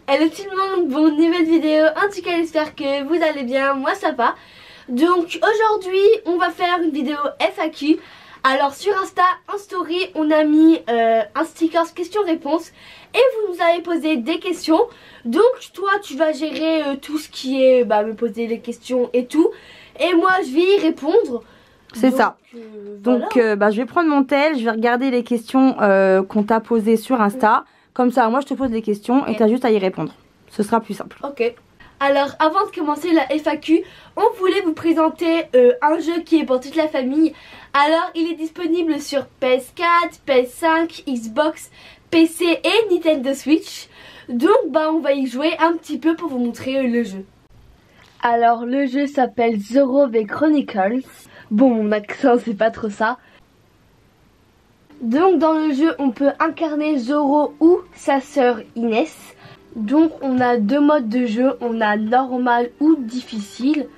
Hello tout le monde, bon nouvelle vidéo, en tout cas j'espère que vous allez bien, moi ça va. Donc aujourd'hui on va faire une vidéo FAQ. Alors sur Insta, en story, on a mis un sticker questions-réponses et vous nous avez posé des questions. Donc toi tu vas gérer tout ce qui est me poser les questions et tout. Et moi je vais y répondre. C'est ça. Voilà. Donc je vais prendre mon tel, je vais regarder les questions qu'on t'a posées sur Insta. Comme ça, moi je te pose des questions et tu as juste à y répondre. Ce sera plus simple. Ok. Alors avant de commencer la FAQ, on voulait vous présenter un jeu qui est pour toute la famille. Alors il est disponible sur PS4, PS5, Xbox, PC et Nintendo Switch. Donc on va y jouer un petit peu pour vous montrer le jeu. Alors le jeu s'appelle Zoro The Chronicles. Bon, mon accent c'est pas trop ça. Donc dans le jeu on peut incarner Zoro ou sa sœur Inès. Donc on a deux modes de jeu, on a normal ou difficile.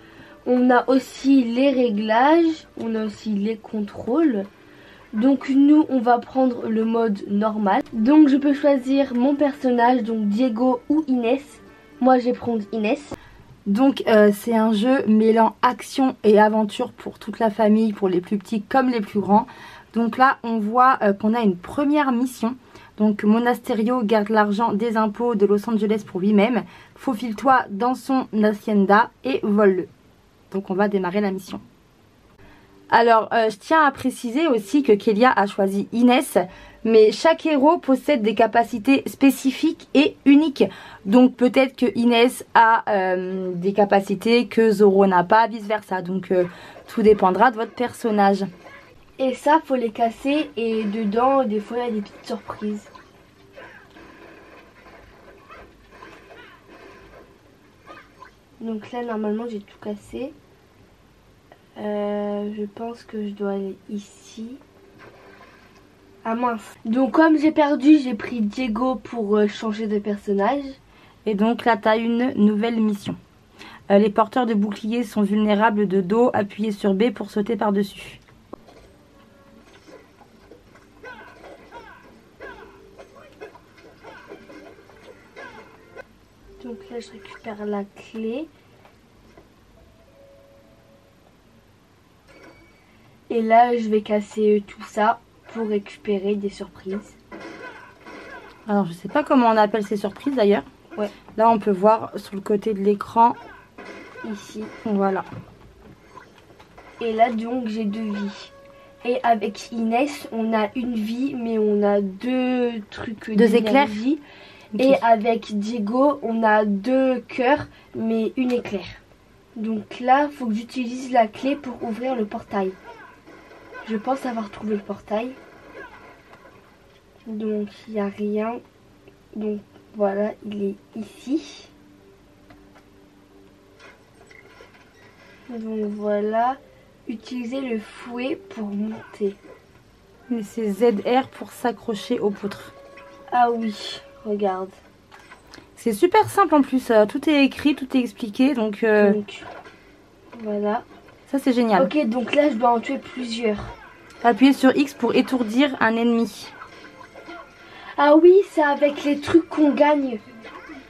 On a aussi les réglages, on a aussi les contrôles. Donc nous on va prendre le mode normal. Donc je peux choisir mon personnage, donc Diego ou Inès. Moi je vais prendre Inès. Donc c'est un jeu mêlant action et aventure pour toute la famille, pour les plus petits comme les plus grands. Donc là on voit qu'on a une première mission. Donc Monasterio garde l'argent des impôts de Los Angeles pour lui-même. Faufile-toi dans son hacienda et vole-le. Donc on va démarrer la mission. Alors je tiens à préciser aussi que Kélia a choisi Inès. Mais chaque héros possède des capacités spécifiques et uniques. Donc peut-être que Inès a des capacités que Zoro n'a pas, vice versa. Donc tout dépendra de votre personnage. Et ça faut les casser et dedans des fois il y a des petites surprises. Donc là normalement j'ai tout cassé. Je pense que je dois aller ici. Ah mince. Donc comme j'ai perdu, j'ai pris Diego pour changer de personnage. Et donc là tu as une nouvelle mission. Les porteurs de boucliers sont vulnérables de dos. Appuyez sur B pour sauter par-dessus. Donc là je récupère la clé. Et là je vais casser tout ça pour récupérer des surprises. Alors je sais pas comment on appelle ces surprises d'ailleurs. Ouais. Là on peut voir sur le côté de l'écran. Ici. Voilà. Et là donc j'ai 2 vies. Et avec Inès on a une vie mais on a 2 trucs. 2 éclairs. Okay. Et avec Diego on a 2 cœurs mais une éclair. Donc là faut que j'utilise la clé pour ouvrir le portail. Je pense avoir trouvé le portail. Donc il n'y a rien. Donc voilà, il est ici. Donc voilà, utilisez le fouet pour monter. Et c'est ZR pour s'accrocher aux poutres. Ah oui, regarde. C'est super simple en plus, tout est écrit, tout est expliqué. Donc voilà. Ça c'est génial. Ok, donc là je dois en tuer plusieurs. Appuyez sur X pour étourdir un ennemi. Ah oui, c'est avec les trucs qu'on gagne.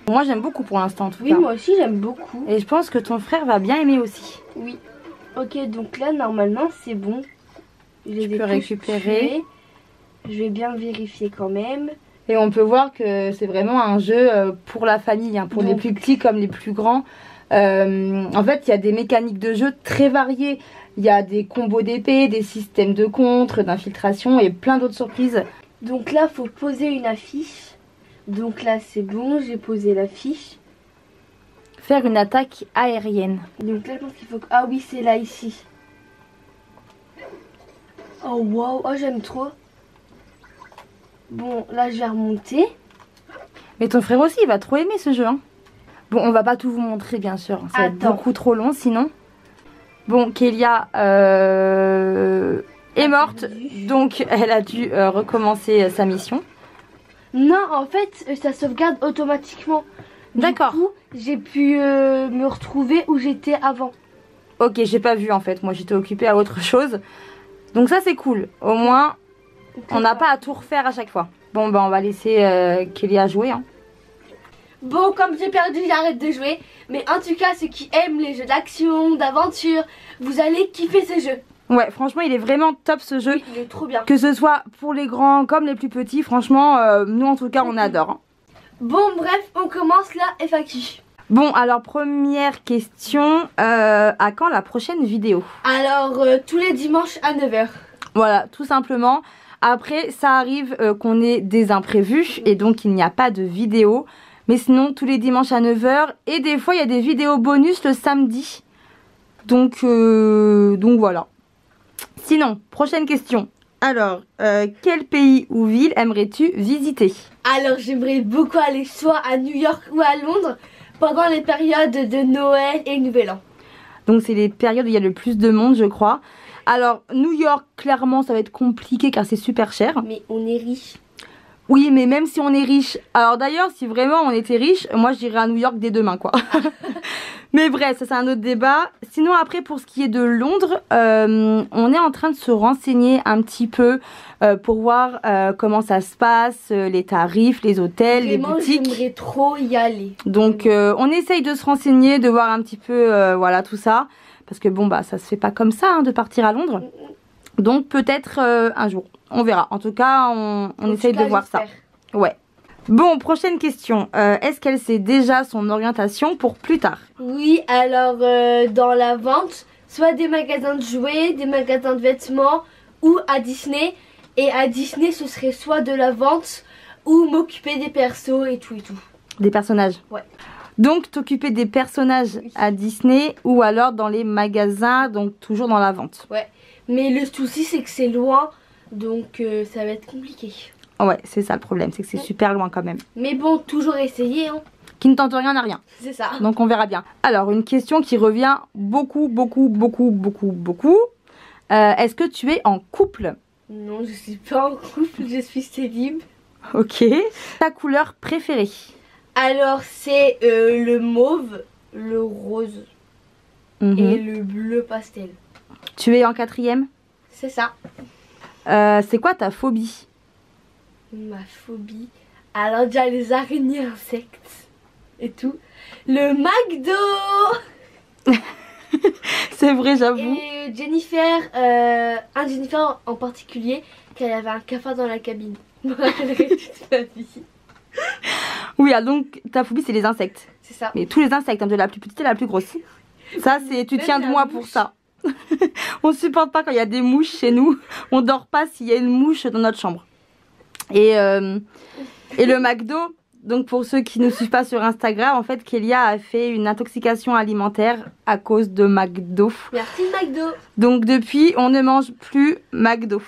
Moi j'aime beaucoup pour l'instant en tout cas. Oui, moi aussi j'aime beaucoup. Et je pense que ton frère va bien aimer aussi. Oui. Ok, donc là normalement c'est bon. Tu peux récupérer. Je vais bien vérifier quand même. Et on peut voir que c'est vraiment un jeu pour la famille, hein, pour les plus petits comme les plus grands. En fait, il y a des mécaniques de jeu très variées. Il y a des combos d'épée, des systèmes de contre, d'infiltration et plein d'autres surprises. Donc là, il faut poser une affiche. Donc là, c'est bon, j'ai posé l'affiche. Faire une attaque aérienne. Donc là, je pense qu'il faut que... Ah oui, c'est là, ici. Oh, waouh, oh, j'aime trop. Bon, là, je vais remonter. Mais ton frère aussi, il va trop aimer ce jeu. Hein. Bon, on va pas tout vous montrer, bien sûr. Ça va être beaucoup trop long, sinon. Bon, Kélia est morte, donc elle a dû recommencer sa mission. Non, en fait, ça sauvegarde automatiquement. D'accord. Du coup, j'ai pu me retrouver où j'étais avant. Ok, j'ai pas vu en fait. Moi, j'étais occupée à autre chose. Donc ça, c'est cool. Au moins, on n'a pas à tout refaire à chaque fois. Bon, on va laisser Kélia jouer. Hein. Bon, comme j'ai perdu, j'arrête de jouer. Mais en tout cas, ceux qui aiment les jeux d'action, d'aventure, vous allez kiffer ce jeu. Ouais, franchement, il est vraiment top ce jeu. Oui, il est trop bien. Que ce soit pour les grands comme les plus petits, franchement, nous en tout cas, on adore. Hein. Bon, bref, on commence la FAQ. Bon, alors première question, à quand la prochaine vidéo? Alors, tous les dimanches à 9 h. Voilà, tout simplement. Après, ça arrive qu'on ait des imprévus et donc il n'y a pas de vidéo. Mais sinon, tous les dimanches à 9 h. Et des fois, il y a des vidéos bonus le samedi. Donc voilà. Sinon, prochaine question. Alors, quel pays ou ville aimerais-tu visiter? Alors, j'aimerais beaucoup aller soit à New York ou à Londres pendant les périodes de Noël et Nouvel An. Donc, c'est les périodes où il y a le plus de monde, je crois. Alors, New York, clairement, ça va être compliqué car c'est super cher. Mais on est riche. Oui, mais même si on est riche. Alors d'ailleurs, si vraiment on était riche, moi j'irais à New York dès demain, quoi. Mais bref, ça c'est un autre débat. Sinon après, pour ce qui est de Londres, on est en train de se renseigner un petit peu pour voir comment ça se passe, les tarifs, les hôtels, Vraiment, les boutiques. J'aimerais trop y aller. Donc on essaye de se renseigner, de voir un petit peu, voilà, tout ça. Parce que bon, bah ça se fait pas comme ça, hein, de partir à Londres. Donc peut-être un jour, on verra. En tout cas, on essaye de voir ça. Ouais. Bon, prochaine question. Est-ce qu'elle sait déjà son orientation pour plus tard? Oui, alors dans la vente, soit des magasins de jouets, des magasins de vêtements ou à Disney. Et à Disney, ce serait soit de la vente ou m'occuper des persos et tout et tout. Des personnages? Ouais. Donc t'occuper des personnages à Disney ou alors dans les magasins, donc toujours dans la vente. Ouais. Mais le souci, c'est que c'est loin, donc ça va être compliqué. Ouais, c'est ça le problème, c'est que c'est super loin quand même. Mais bon, toujours essayer, hein. Qui ne tente rien n'a rien. C'est ça. Donc on verra bien. Alors, une question qui revient beaucoup. Est-ce que tu es en couple? Non, je suis pas en couple, je suis célib. Ok. Ta couleur préférée? Alors, c'est le mauve, le rose et le bleu pastel. Tu es en 4e? C'est ça. C'est quoi ta phobie? Ma phobie. Alors déjà les araignées insectes et tout. Le McDo. C'est vrai, j'avoue. Et Jennifer, Jennifer en particulier, qu'elle avait un cafard dans la cabine. Elle avait toute ma vie. Oui, donc ta phobie c'est les insectes. C'est ça. Mais tous les insectes, hein, de la plus petite à la plus grosse. Ça c'est, tu tiens de moi pour ça. On supporte pas quand il y a des mouches chez nous. On dort pas s'il y a une mouche dans notre chambre. Et le McDo, donc pour ceux qui ne suivent pas sur Instagram, en fait Kélia a fait une intoxication alimentaire à cause de McDo. Merci McDo. Donc depuis on ne mange plus McDo.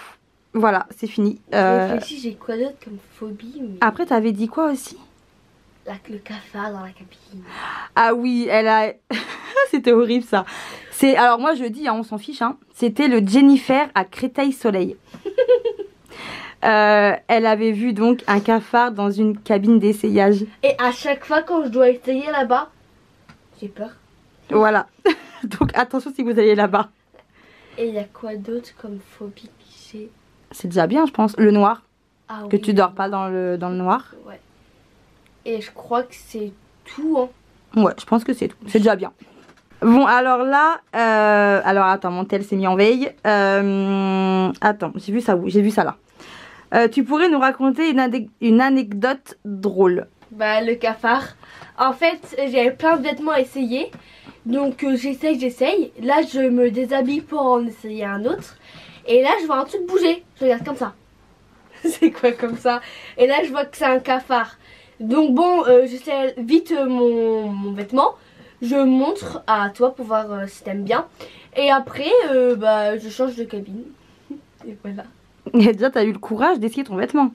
Voilà, c'est fini. Je réfléchis, j'ai quoi d'autre comme phobie mais... Après t'avais dit quoi aussi? Le cafard dans la cabine. Ah oui, elle a... C'était horrible ça. Alors moi je dis, hein, on s'en fiche, hein. C'était le Jennifer à Créteil-Soleil. Elle avait vu donc un cafard dans une cabine d'essayage. Et à chaque fois quand je dois essayer là-bas, j'ai peur. Voilà. Donc attention si vous allez là-bas. Et il y a quoi d'autre comme phobie que j'ai? C'est déjà bien je pense. Le noir. Ah, que oui, tu dors pas dans le noir. Ouais. Et je crois que c'est tout, hein. Ouais, je pense que c'est tout. C'est déjà bien. Bon, alors là, alors attends, mon tel s'est mis en veille. Attends, j'ai vu ça où? J'ai vu ça là. Tu pourrais nous raconter une anecdote drôle? Bah, le cafard. En fait, j'avais plein de vêtements à essayer. Donc, j'essaye. Là, je me déshabille pour en essayer un autre. Et là, je vois un truc bouger. Je regarde comme ça. C'est quoi comme ça? Et là, je vois que c'est un cafard. Donc, bon, j'essaie vite mon vêtement. Je montre à toi pour voir si t'aimes bien. Et après, bah, je change de cabine. Et voilà. Et déjà, t'as eu le courage d'essayer ton vêtement.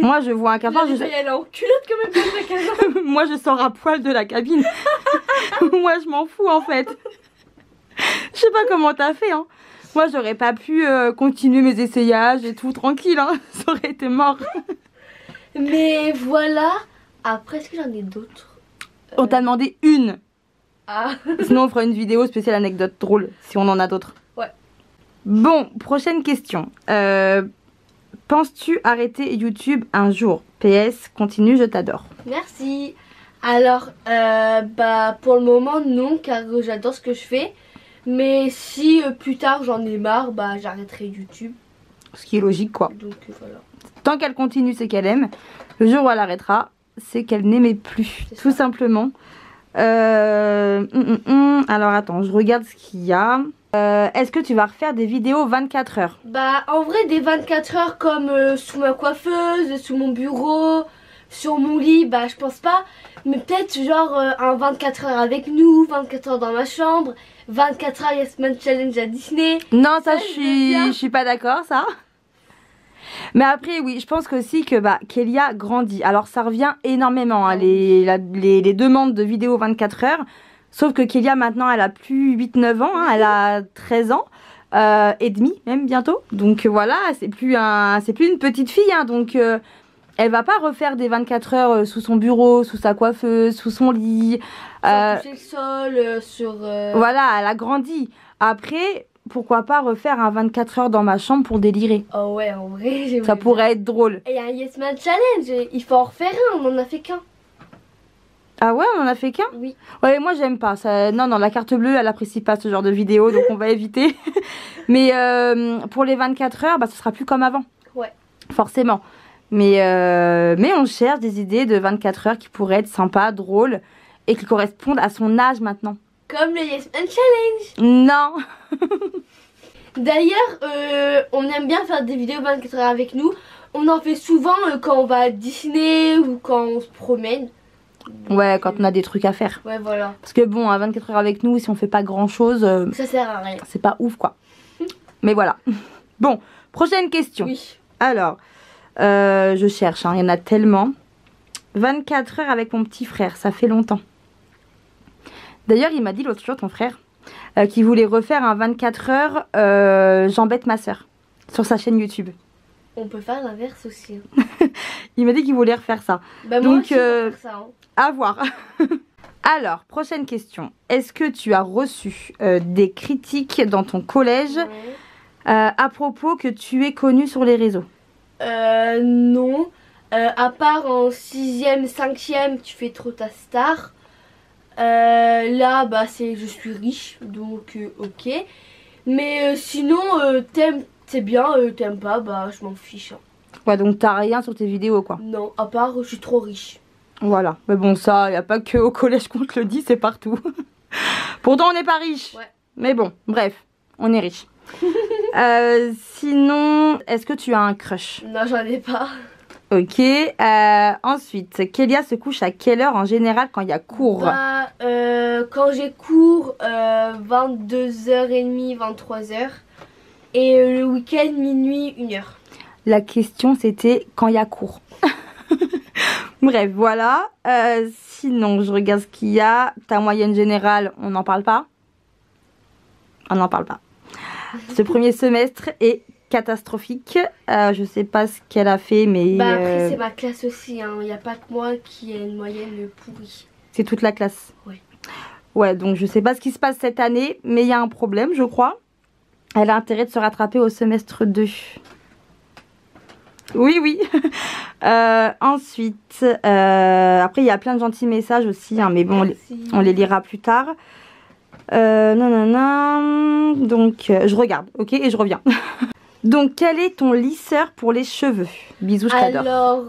Moi, je vois un cafard. Elle est en culotte quand même dans la cabine. Moi, je sors à poil de la cabine. Moi, je m'en fous en fait. Je sais pas comment t'as fait, hein. Moi, j'aurais pas pu continuer mes essayages et tout tranquille, hein. Ça aurait été mort. Mais voilà. Après, est-ce que j'en ai d'autres? On t'a demandé une. Ah. Sinon, on fera une vidéo spéciale anecdote drôle si on en a d'autres. Ouais. Bon, prochaine question. Penses-tu arrêter YouTube un jour? PS, continue, je t'adore. Merci. Alors, bah pour le moment non, car j'adore ce que je fais. Mais si plus tard j'en ai marre, bah j'arrêterai YouTube. Ce qui est logique quoi. Donc voilà. Tant qu'elle continue, c'est qu'elle aime. Le jour où elle arrêtera, c'est qu'elle n'aimait plus, tout simplement. Alors attends, je regarde ce qu'il y a. Est-ce que tu vas refaire des vidéos 24 heures? Bah en vrai des 24 heures comme sous ma coiffeuse, sous mon bureau, sur mon lit, bah je pense pas. Mais peut-être genre un 24 heures avec nous, 24 heures dans ma chambre, 24 heures Yes Man Challenge à Disney. Non, ça je suis pas d'accord ça. Mais après oui, je pense aussi que Kélia grandit. Alors ça revient énormément hein, les demandes de vidéos 24 heures. Sauf que Kélia maintenant elle a plus 8-9 ans, hein, elle a 13 ans et demi même bientôt. Donc voilà, c'est plus une petite fille hein, donc elle va pas refaire des 24 heures sous son bureau, sous sa coiffeuse, sous son lit. Sur toucher le sol, sur... Voilà, elle a grandi. Après, pourquoi pas refaire un 24 heures dans ma chambre pour délirer. Oh ouais, en vrai, j'ai ça pourrait être drôle. Et un Yes Man Challenge, il faut en refaire un, on en a fait qu'un. Ah ouais, on en a fait qu'un? Oui. Ouais, moi j'aime pas. Ça... Non, la carte bleue, elle apprécie pas ce genre de vidéo, donc on va éviter. Mais pour les 24 heures, ce sera plus comme avant. Ouais. Forcément. Mais on cherche des idées de 24 heures qui pourraient être sympas, drôles et qui correspondent à son âge maintenant. Comme le Yes Man Challenge. Non. D'ailleurs, on aime bien faire des vidéos 24 heures avec nous. On en fait souvent quand on va à Disney ou quand on se promène. Ouais, quand on a des trucs à faire. Ouais, voilà. Parce que bon, à 24 heures avec nous, si on fait pas grand chose, ça sert à rien. C'est pas ouf quoi. Mais voilà. Bon, prochaine question. Oui. Alors, je cherche, hein, il y en a tellement. 24 heures avec mon petit frère, ça fait longtemps. D'ailleurs, il m'a dit l'autre jour, ton frère, qu'il voulait refaire un 24 heures J'embête ma soeur sur sa chaîne YouTube. On peut faire l'inverse aussi. Hein. Il m'a dit qu'il voulait refaire ça. Bah moi aussi, faire ça, hein. À voir. Alors, prochaine question. Est-ce que tu as reçu des critiques dans ton collège à propos que tu es connu sur les réseaux? Non. À part en 6e, 5e, tu fais trop ta star. Là, c'est je suis riche, donc ok. Mais sinon, t'aimes, c'est bien, t'aimes pas, je m'en fiche. Hein. Ouais, donc t'as rien sur tes vidéos, quoi. Non, à part, je suis trop riche. Voilà, mais bon, ça, y a pas que au collège qu'on te le dit, c'est partout. Pourtant, on n'est pas riche. Ouais. Mais bon, bref, on est riche. Sinon, est-ce que tu as un crush? Non, j'en ai pas. Ok. Ensuite, Kélia se couche à quelle heure en général quand il y a cours? Quand j'ai cours, 22h30, 23h. Et le week-end, minuit, 1h. La question, c'était quand il y a cours. Bref, voilà. Sinon, je regarde ce qu'il y a. Ta moyenne générale, on n'en parle pas? On n'en parle pas. Ce premier semestre est catastrophique. Je sais pas ce qu'elle a fait, mais... après, c'est ma classe aussi. Il n'y a pas que moi qui ai une moyenne pourrie. C'est toute la classe? Oui. Ouais, donc je sais pas ce qui se passe cette année, mais il y a un problème, je crois. Elle a intérêt de se rattraper au semestre 2. Oui. Ensuite, après il y a plein de gentils messages aussi, hein, mais bon, on les lira plus tard. Donc, je regarde, ok, et je reviens. Donc, quel est ton lisseur pour les cheveux? Bisous, je t'adore. Alors,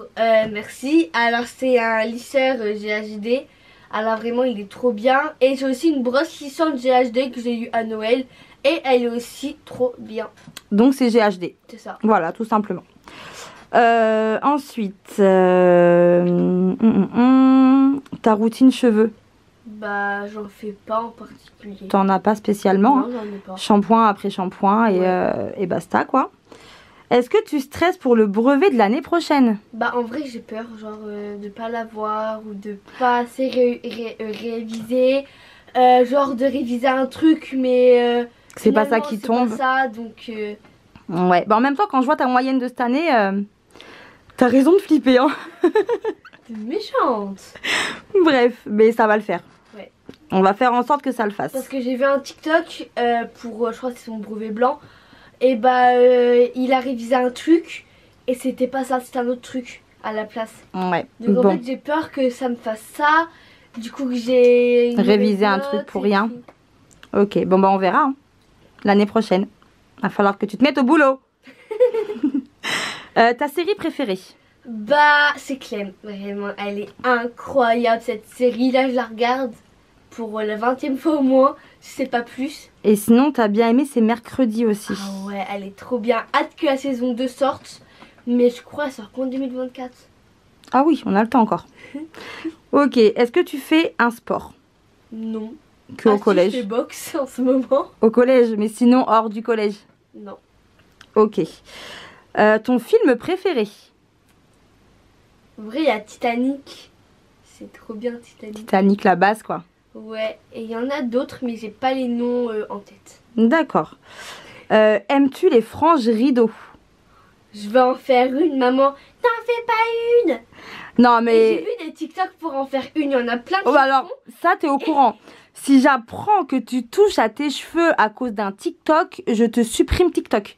merci. Alors, c'est un lisseur GHD. Alors, vraiment, il est trop bien. Et j'ai aussi une brosse lissante GHD que j'ai eu à Noël. Et elle est aussi trop bien. Donc, c'est GHD. C'est ça. Voilà, tout simplement. Ensuite, ta routine cheveux? J'en fais pas en particulier. T'en as pas spécialement? Non, j'en ai pas. Shampoing après shampoing et basta, quoi. Est-ce que tu stresses pour le brevet de l'année prochaine? En vrai, j'ai peur, genre, de pas l'avoir ou de pas assez réviser. Genre, de réviser un truc, mais... c'est pas ça qui tombe. C'est pas ça, donc... Ouais, en même temps, quand je vois ta moyenne de cette année, t'as raison de flipper, hein. T'es méchante. Bref, mais ça va le faire. Ouais. On va faire en sorte que ça le fasse. Parce que j'ai vu un TikTok pour, je crois que c'est son brevet blanc. Et il a révisé un truc et c'était pas ça, c'était un autre truc. à la place. Ouais. Donc en fait j'ai peur que ça me fasse ça. Du coup que j'ai révisé un truc pour rien. Ok, bon bah on verra hein. L'année prochaine. Va falloir que tu te mettes au boulot. Ta série préférée? Bah c'est Clem, vraiment elle est incroyable cette série. Là je la regarde pour la 20e fois au moins, si c'est pas plus. Et sinon t'as bien aimé C'est mercredi aussi? Ah ouais, elle est trop bien. Hâte que la saison 2 sorte. Mais je crois qu'elle sort qu'en 2024. Ah oui, on a le temps encore. Ok, est-ce que tu fais un sport? Non. Que au collège? Je fais boxe en ce moment. Au collège, mais sinon hors du collège? Non. Ok. Ton film préféré? En vrai, il y a Titanic. C'est trop bien Titanic. Titanic, la base quoi. Ouais, et il y en a d'autres, mais j'ai pas les noms en tête. D'accord. Aimes-tu les franges rideaux? Je vais en faire une, maman. T'en fais pas une! Non mais... J'ai vu des TikTok pour en faire une, il y en a plein qui oh, bah alors, font. ça t'es au courant. Si j'apprends que tu touches à tes cheveux à cause d'un TikTok, je te supprime TikTok.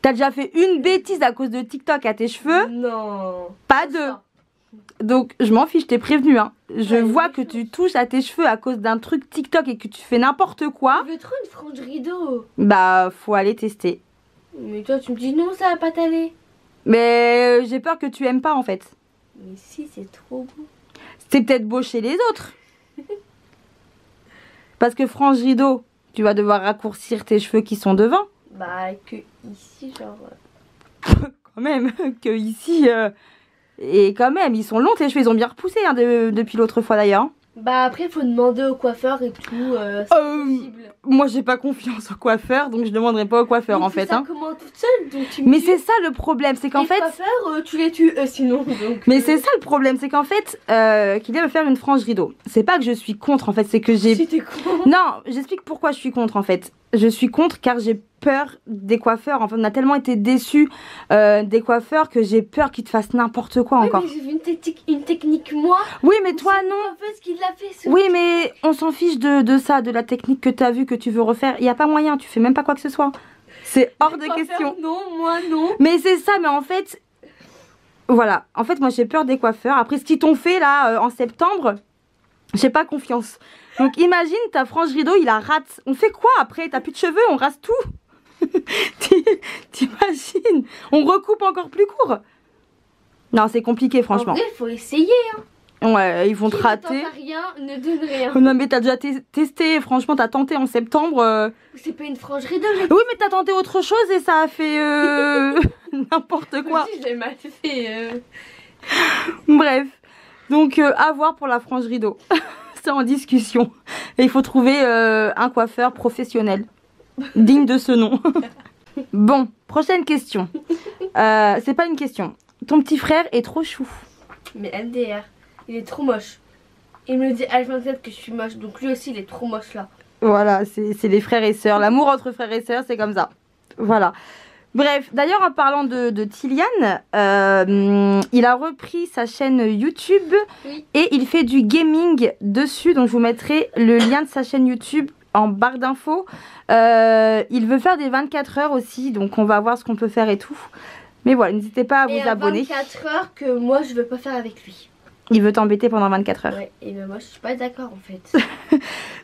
T'as déjà fait une bêtise à cause de TikTok à tes cheveux? Non. Pas deux. Donc je m'en fiche, je t'ai prévenu hein. Je Ouais, vois que tu touches à tes cheveux à cause d'un truc TikTok et que tu fais n'importe quoi. Je veux trop une frange rideau. Bah faut aller tester. Mais toi tu me dis non, ça va pas t'aller. Mais j'ai peur que tu aimes pas en fait. Mais si, c'est trop beau. C'est peut-être beau chez les autres. Parce que frange rideau, tu vas devoir raccourcir tes cheveux qui sont devant. Bah que ici genre... Quand même, que ici... Et quand même, ils sont longs tes cheveux, ils ont bien repoussé hein, depuis l'autre fois d'ailleurs. Bah après faut demander au coiffeur et tout, c'est possible. Moi j'ai pas confiance au coiffeur, donc je demanderai pas au coiffeur Donc, en fait. ça Hein. comment toute seule, donc tu me Mais tues. c'est ça le problème, c'est qu'en Les fait... coiffeurs, tu les tues sinon. Donc, Mais c'est ça le problème, c'est qu'en fait, qu'il vient me faire une frange rideau. C'est pas que je suis contre en fait, c'est que j'ai... Si t'es con. Non, j'explique pourquoi je suis contre en fait. Je suis contre car j'ai peur des coiffeurs. En fait, on a tellement été déçus des coiffeurs que j'ai peur qu'ils te fassent n'importe quoi Ouais, encore. mais j'ai vu une technique moi. Oui, mais toi non. Ce qu'il l'a fait. Ce Oui, mais on s'en fiche de ça, de la technique que t'as vue, que tu veux refaire. Il y a pas moyen, tu fais même pas quoi que ce soit. C'est hors de question. Non, moi non. Mais c'est ça, mais en fait... Voilà, en fait moi j'ai peur des coiffeurs. Après ce qu'ils t'ont fait là en septembre, j'ai pas confiance. Donc imagine ta frange rideau, il la rate. On fait quoi après? T'as plus de cheveux, on rase tout. T'imagines? On recoupe encore plus court. Non, c'est compliqué franchement. En vrai, faut essayer. Hein. Ouais, ils vont te Qui rater. ne tente rien, ne donne rien. Non mais t'as déjà testé, franchement t'as tenté en septembre. C'est pas une frange rideau. Oui mais t'as tenté autre chose et ça a fait n'importe quoi. Je l'ai mal fait. Bref, donc à voir pour la frange rideau. C'est en discussion. Et il faut trouver un coiffeur professionnel, digne de ce nom. Bon, prochaine question. C'est pas une question. Ton petit frère est trop chou. Mais LDR, il est trop moche. Il me dit H24 que je suis moche, donc lui aussi il est trop moche là. Voilà, c'est les frères et sœurs. L'amour entre frères et sœurs, c'est comme ça. Voilà. Bref, d'ailleurs en parlant de Tilian, il a repris sa chaîne YouTube et il fait du gaming dessus. Donc je vous mettrai le lien de sa chaîne YouTube en barre d'infos. Il veut faire des 24 heures aussi, donc on va voir ce qu'on peut faire et tout. Mais voilà, n'hésitez pas à vous abonner. 24 heures que moi je veux pas faire avec lui. Il veut t'embêter pendant 24 heures. Ouais, et ben moi je suis pas d'accord en fait.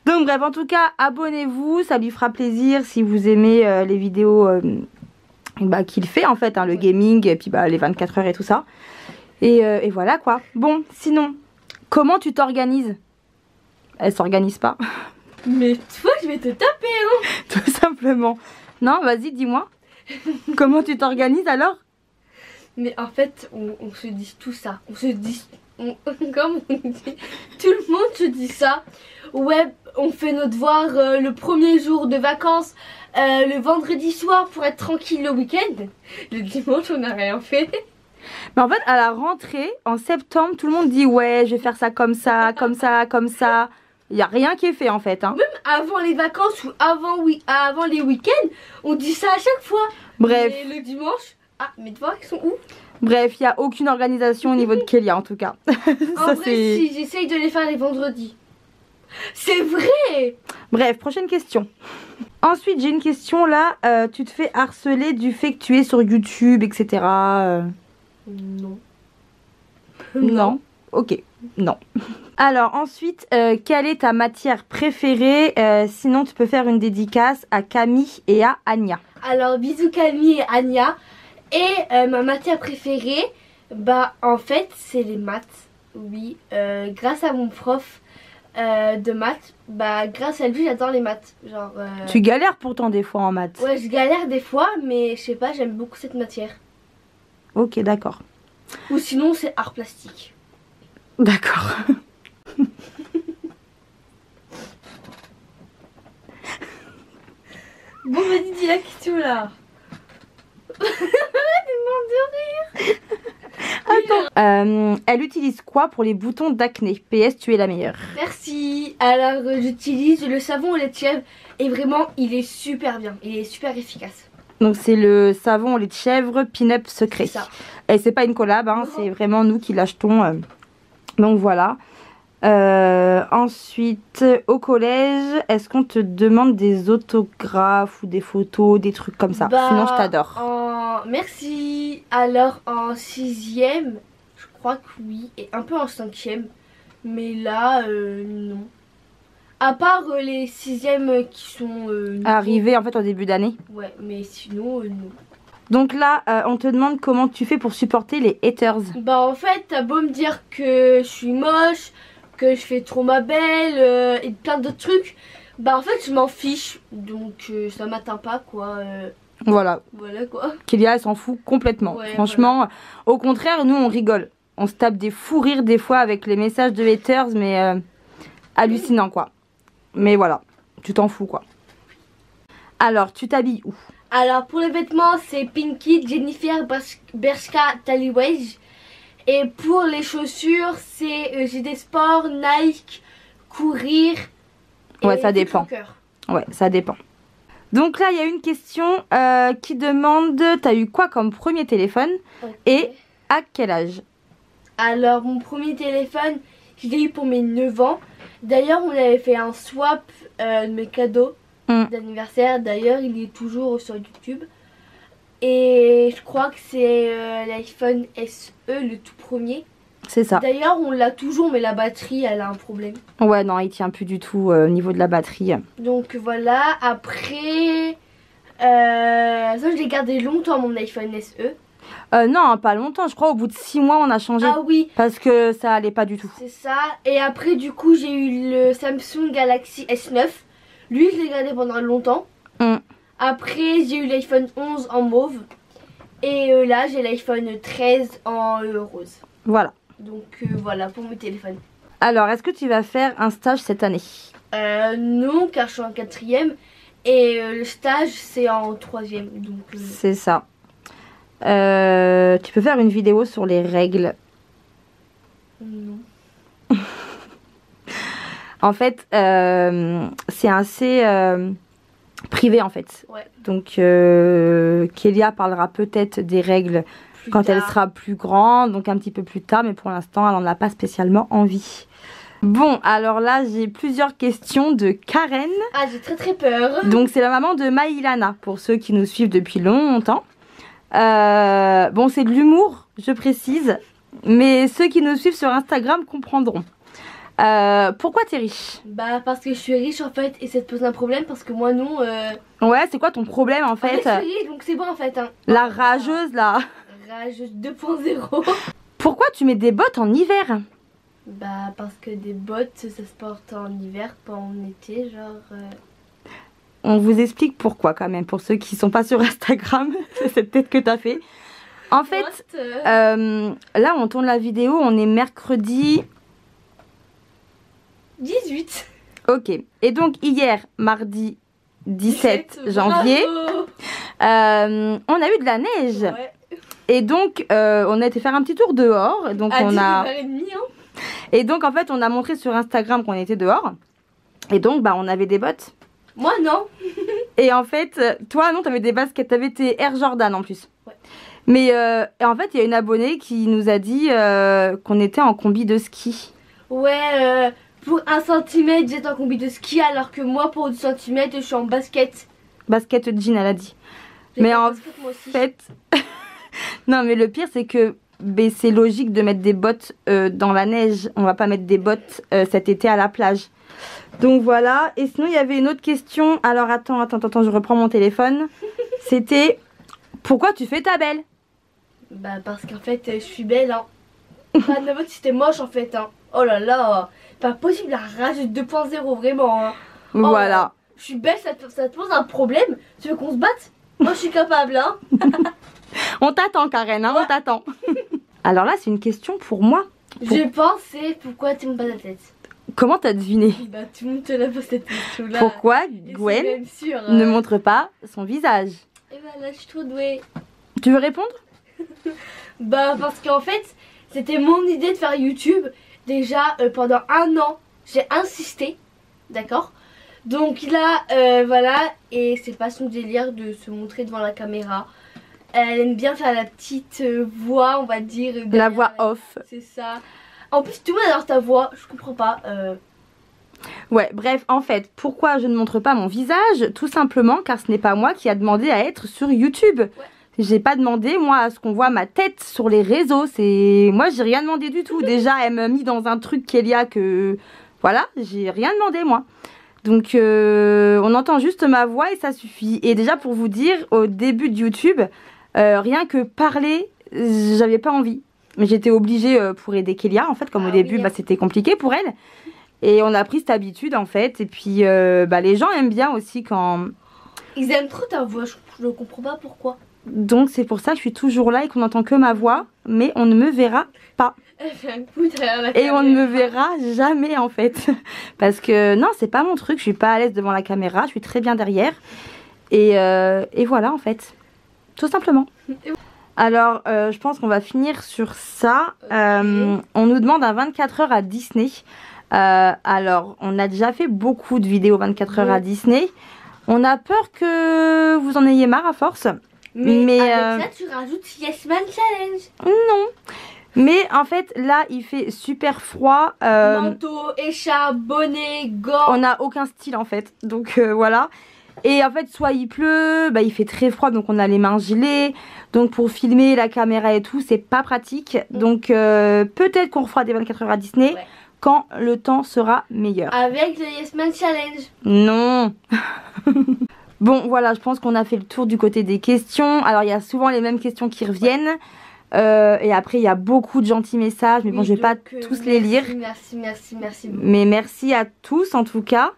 Donc bref, en tout cas, abonnez-vous, ça lui fera plaisir si vous aimez les vidéos qu'il fait en fait, hein, le gaming et puis les 24 heures et tout ça. Et voilà quoi. Bon, sinon, comment tu t'organises? Elle s'organise pas. Mais toi, je vais te taper hein. Tout simplement. Non, vas-y, dis-moi. Comment tu t'organises alors? Mais en fait, on se dit tout ça. On se dit... comme on dit, tout le monde se dit ça. Ouais, on fait nos devoirs le premier jour de vacances, le vendredi soir pour être tranquille le week-end. Le dimanche, on n'a rien fait. Mais en fait, à la rentrée, en septembre, tout le monde dit ouais, je vais faire ça comme ça, comme ça, comme ça. Il n'y a rien qui est fait en fait. Hein. Même avant les vacances ou avant les week-ends, on dit ça à chaque fois. Bref. Et le dimanche, ah, mes devoirs ils sont où? Bref, il n'y a aucune organisation au niveau de Kélia en tout cas. En vrai, si, j'essaye de les faire les vendredis. C'est vrai. Bref, prochaine question. Ensuite, j'ai une question là. Tu te fais harceler du fait que tu es sur YouTube, etc. Non. Non. Ok, non. Alors ensuite, quelle est ta matière préférée? Sinon, tu peux faire une dédicace à Camille et à Anya. Alors, bisous Camille et Anya. Et ma matière préférée, bah en fait, c'est les maths. Oui, grâce à mon prof de maths, bah grâce à lui, j'adore les maths. Genre. Tu galères pourtant des fois en maths. Ouais, je galère des fois, mais je sais pas, j'aime beaucoup cette matière. Ok, d'accord. Ou sinon, c'est art plastique. D'accord. Bon, vas-y, dis la question là. Demande de rire. Attends. Elle utilise quoi pour les boutons d'acné? PS, tu es la meilleure. Merci. Alors, j'utilise le savon au lait de chèvre et vraiment, il est super bien. Il est super efficace. Donc c'est le savon au lait de chèvre Pin-Up Secret. C'est ça. Et c'est pas une collab, hein, c'est vraiment nous qui l'achetons. Donc voilà. Ensuite, au collège, est-ce qu'on te demande des autographes ou des photos, des trucs comme ça? Bah, Sinon, je t'adore. Merci. Alors, en 6e, je crois que oui. Et un peu en 5e. Mais là, non. À part les 6e qui sont... Arrivé en fait au début d'année. Ouais, mais sinon, non. Donc là, on te demande comment tu fais pour supporter les haters. Bah en fait, t'as beau me dire que je suis moche, que je fais trop ma belle et plein d'autres trucs. Bah en fait, je m'en fiche. Donc ça m'atteint pas quoi. Voilà. Voilà quoi. Kélia, elle s'en fout complètement. Ouais, franchement, voilà. Au contraire, nous on rigole. On se tape des fous rires des fois avec les messages de haters, mais hallucinant quoi. Mais voilà, tu t'en fous quoi. Alors, tu t'habilles où? Alors pour les vêtements, c'est Pinky, Jennifer, Bershka, Taliwage. Et pour les chaussures, c'est GD Sport, Nike, Courir. Ouais, ça dépend. Ouais, ça dépend. Donc là, il y a une question qui demande, t'as eu quoi comme premier téléphone et à quel âge? Alors mon premier téléphone, je l'ai eu pour mes 9 ans. D'ailleurs, on avait fait un swap de mes cadeaux d'anniversaire. D'ailleurs, il est toujours sur YouTube. Et je crois que c'est l'iPhone SE, le tout premier. C'est ça. D'ailleurs, on l'a toujours, mais la batterie, elle a un problème. Ouais, non, il tient plus du tout au niveau de la batterie. Donc voilà, après... ça, je l'ai gardé longtemps, mon iPhone SE. Non, pas longtemps. Je crois au bout de 6 mois, on a changé. Ah oui. Parce que ça allait pas du tout. C'est ça. Et après, du coup, j'ai eu le Samsung Galaxy S9. Lui, je l'ai gardé pendant longtemps. Après, j'ai eu l'iPhone 11 en mauve. Et là, j'ai l'iPhone 13 en rose. Voilà. Donc voilà pour mes téléphones. Alors, est-ce que tu vas faire un stage cette année? Non, car je suis en 4e. Et le stage, c'est en 3e. C'est ça. Tu peux faire une vidéo sur les règles? Non. En fait, c'est assez privé en fait. Ouais. Donc, Kélia parlera peut-être des règles quand elle sera plus grande, donc un petit peu plus tard, mais pour l'instant, elle n'en a pas spécialement envie. Bon, alors là, j'ai plusieurs questions de Karen. Ah, j'ai très très peur. Donc, c'est la maman de Maïlana, pour ceux qui nous suivent depuis longtemps. Bon, c'est de l'humour, je précise, mais ceux qui nous suivent sur Instagram comprendront. Pourquoi t'es riche? Bah parce que je suis riche en fait et ça te pose un problème parce que moi non. Ouais, c'est quoi ton problème en fait? Je suis riche donc c'est bon en fait. Hein. La rageuse là. Rageuse 2.0. Pourquoi tu mets des bottes en hiver? Bah parce que des bottes ça se porte en hiver pas en été genre. On vous explique pourquoi quand même pour ceux qui sont pas sur Instagram. C'est peut-être que t'as fait. En fait, là on tourne la vidéo, on est mercredi 18. Ok. Et donc hier, mardi 17 janvier, on a eu de la neige. Ouais. Et donc on a été faire un petit tour dehors. Et donc à on a. 10h30, hein. Et donc en fait on a montré sur Instagram qu'on était dehors. Et donc bah on avait des bottes. Moi non. Et en fait, toi non, t'avais des baskets, t'avais tes Air Jordan en plus. Ouais. Mais en fait, il y a une abonnée qui nous a dit qu'on était en combi de ski. Ouais, pour 1 cm j'étais en combi de ski alors que moi pour 2 cm je suis en basket. Basket jean, elle a dit. Mais en fait, non mais le pire c'est que c'est logique de mettre des bottes dans la neige. On va pas mettre des bottes cet été à la plage. Donc voilà. Et sinon, il y avait une autre question. Alors attends, je reprends mon téléphone. C'était, pourquoi tu fais ta belle? Bah parce qu'en fait, je suis belle, hein. Pas de ma faute si c'était moche en fait, hein. Oh là là, pas possible, la rage 2.0, vraiment, hein. Oh, Voilà. Je suis belle, ça te pose un problème? Tu veux qu'on se batte? Moi je suis capable, hein. On t'attend Karen, hein, on t'attend. Alors là c'est une question pour moi. Je pense c'est pourquoi tu me bats la tête. Comment t'as deviné? Bah tout le monde te la pose cette question-là. Pourquoi Gwen ne montre pas son visage? Et bah là je suis trop douée. Tu veux répondre? Bah parce qu'en fait c'était mon idée de faire YouTube. Déjà pendant 1 an j'ai insisté. D'accord? Donc là, voilà, et c'est pas son délire de se montrer devant la caméra. Elle aime bien faire la petite voix, on va dire. La voix off. C'est ça. En plus, tout le monde adore ta voix, je comprends pas. Ouais, bref, en fait, pourquoi je ne montre pas mon visage? Tout simplement car ce n'est pas moi qui a demandé à être sur YouTube. Ouais. J'ai pas demandé, moi, à ce qu'on voit ma tête sur les réseaux. Moi, j'ai rien demandé du tout. Déjà, elle m'a mis dans un truc Kélia que... Voilà, j'ai rien demandé, moi. Donc on entend juste ma voix et ça suffit. Et déjà pour vous dire, au début de YouTube, rien que parler, j'avais pas envie. Mais j'étais obligée pour aider Kélia en fait, comme au début oui, c'était compliqué pour elle. Et on a pris cette habitude en fait. Et puis les gens aiment bien aussi quand... Ils aiment trop ta voix, je ne comprends pas pourquoi. Donc c'est pour ça que je suis toujours là et qu'on n'entend que ma voix, mais on ne me verra pas. Et on ne me verra jamais en fait. Parce que non, c'est pas mon truc, je suis pas à l'aise devant la caméra, je suis très bien derrière. Et voilà en fait. Tout simplement. Alors je pense qu'on va finir sur ça. On nous demande un 24 heures à Disney. Alors on a déjà fait beaucoup de vidéos 24 heures à Disney. On a peur que vous en ayez marre à force. Mais avec ça tu rajoutes Yes Man Challenge. Non. Mais en fait là il fait super froid. Manteau, écharpe, bonnet, gants. On n'a aucun style en fait. Donc voilà. Et en fait soit il pleut, il fait très froid donc on a les mains gelées. Donc pour filmer la caméra et tout c'est pas pratique. Donc peut-être qu'on refera des 24 heures à Disney quand le temps sera meilleur. Avec le Yes Man Challenge. Non. Bon voilà, je pense qu'on a fait le tour du côté des questions. Alors il y a souvent les mêmes questions qui reviennent. Et après il y a beaucoup de gentils messages. Mais bon, je vais pas tous les lire. Merci. Mais merci à tous en tout cas.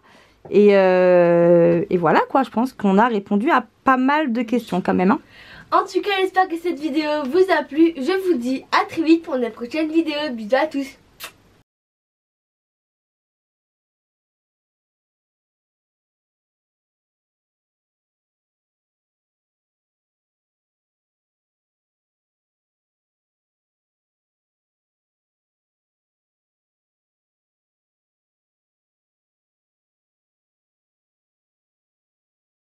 Et voilà quoi, je pense qu'on a répondu à pas mal de questions quand même. Hein. En tout cas, j'espère que cette vidéo vous a plu. Je vous dis à très vite pour une prochaine vidéo. Bisous à tous.